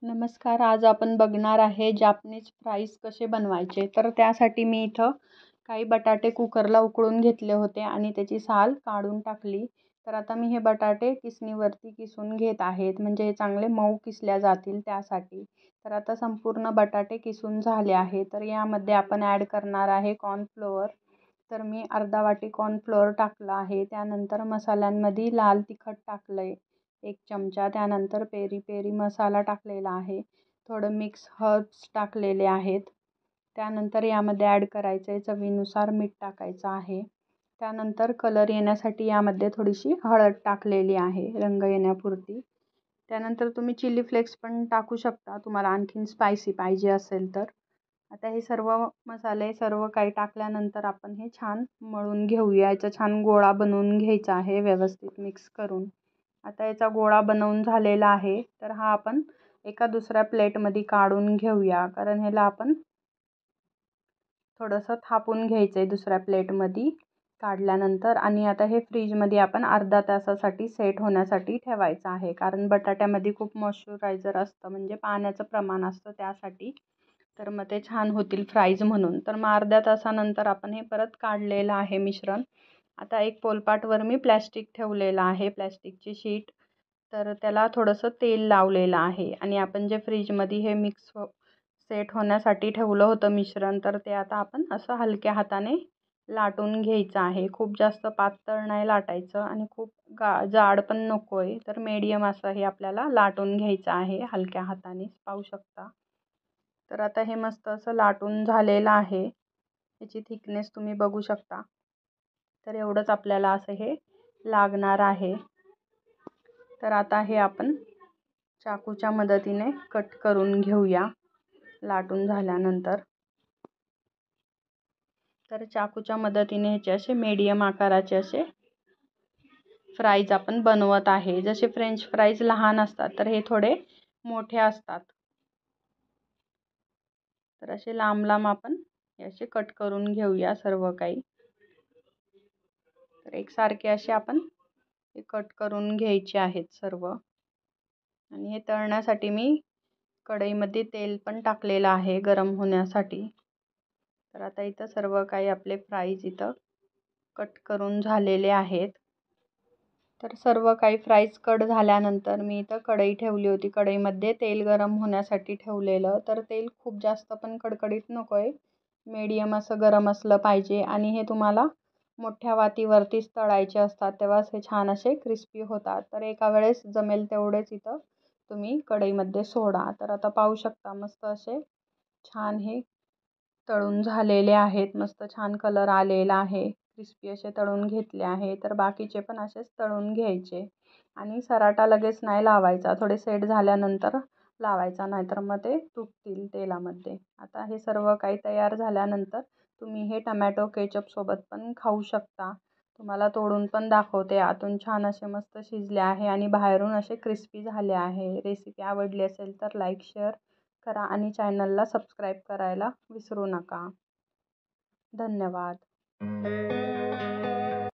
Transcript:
नमस्कार. आज आपण बघणार आहे जापनीज फ्राईज कसे बनवायचे. तर त्यासाठी मी इथं काही बटाटे कुकरला उकळून घेतले होते आणि त्याची साल काढून टाकली. तर आता मी हे बटाटे किसणीवरती किसून घेत आहेत, म्हणजे हे चांगले मऊ किसल्या जातील त्यासाठी. तर आता संपूर्ण बटाटे किसून झाले आहे. तर यामध्ये आपण ॲड करणार आहे कॉर्नफ्लोअर. तर मी अर्धा वाटी कॉर्नफ्लोअर टाकला आहे. त्यानंतर मसाल्यांमध्ये लाल तिखट टाकलं आहे 1 चमचा. त्यानंतर पेरी पेरी मसाला टाकलेला आहे. थोडं मिक्स हर्ब्स टाकलेले आहेत. त्यानंतर यामध्ये ॲड करायचं आहे चवीनुसार मीठ टाकायचं आहे. त्यानंतर कलर येण्यासाठी यामध्ये थोडीशी हळद टाकलेली आहे रंग येण्यापुरती. त्यानंतर तुम्ही चिली फ्लेक्स पण टाकू शकता, तुम्हाला आणखीन स्पायसी पाहिजे असेल तर. आता हे सर्व मसाले सर्व काही टाकल्यानंतर आपण हे छान मळून घेऊया. याचा छान गोळा बनवून घ्यायचा आहे व्यवस्थित मिक्स करून. आता याचा गोळा बनवून झालेला आहे. तर हा आपण एका दुसऱ्या प्लेटमध्ये काढून घेऊया, कारण ह्याला आपण थोडंसं थापून घ्यायचं आहे दुसऱ्या प्लेटमध्ये काढल्यानंतर. आणि आता हे फ्रीजमध्ये आपण अर्धा तासासाठी सेट होण्यासाठी ठेवायचं आहे, कारण बटाट्यामध्ये खूप मॉइश्चरायझर असतं, म्हणजे पाण्याचं प्रमाण असतं त्यासाठी. तर मग ते छान होतील फ्राईज म्हणून. तर मग अर्ध्या तासानंतर आपण हे परत काढलेलं आहे मिश्रण. आता एक पोलपाटवर मी प्लॅस्टिक ठेवलेलं आहे, प्लॅस्टिकची शीट. तर त्याला थोडंसं तेल लावलेलं आहे आणि आपण जे फ्रीजमध्ये हे मिक्स सेट होण्यासाठी ठेवलं होतं मिश्रण, तर ते आता आपण असं हलक्या हाताने लाटून घ्यायचं आहे. खूप जास्त पातळ नाही लाटायचं आणि खूप जाड पण नको आहे. तर मीडियम असं हे आपल्याला लाटून घ्यायचं आहे हलक्या हाताने, पाहू शकता. तर आता हे मस्त असं लाटून झालेलं आहे. याची थिकनेस तुम्ही बघू शकता. तर एवढंच आपल्याला असं हे लागणार आहे. तर आता हे आपण चाकूच्या मदतीने कट करून घेऊया लाटून झाल्यानंतर. तर चाकूच्या मदतीने ह्याचे असे मीडियम आकाराचे असे फ्राईज आपण बनवत आहे. जसे फ्रेंच फ्राईज लहान असतात, तर हे थोडे मोठे असतात. तर असे लांब लांब आपण हे असे कट करून घेऊया सर्व काही. तर एकसारखे असे आपण हे कट करून घ्यायचे आहेत सर्व. आणि हे तळण्यासाठी मी कढईमध्ये तेल पण टाकलेलं आहे गरम होण्यासाठी. तर आता इथं सर्व काही आपले फ्राईज इथं कट करून झालेले आहेत. तर सर्व काही फ्राईज कट झाल्यानंतर मी इथं कढई ठेवली होती. कढईमध्ये तेल गरम होण्यासाठी ठेवलेलं. तर तेल खूप जास्त पण कडकडीत नको आहे, मीडियम असं गरम असलं पाहिजे. आणि हे तुम्हाला मोठ्या वातीवरतीच तळायचे असतात, तेव्हाच हे छान असे क्रिस्पी होतात. तर एका वेळेस जमेल तेवढेच इथं तुम्ही कढईमध्ये सोडा. तर आता पाहू शकता मस्त असे छान हे तळून झालेले आहेत. मस्त छान कलर आलेला आहे. क्रिस्पी असे तळून घेतले आहे. तर बाकीचे पण असेच तळून घ्यायचे. आणि सराटा लगेच नाही लावायचा, थोडे सेट झाल्यानंतर लावायचा, नाहीतर मग ते तुटतील तेलामध्ये. आता हे सर्व काही तयार झाल्यानंतर तुम्ही हे टमॅटो केचपसोबत पण खाऊ शकता. तुम्हाला तोडून पण दाखवते. आतून छान असे मस्त शिजले आहे आणि बाहेरून असे क्रिस्पी झाले आहे. रेसिपी आवडली असेल तर लाईक शेअर करा आणि चॅनलला सबस्क्राईब करायला विसरू नका. धन्यवाद.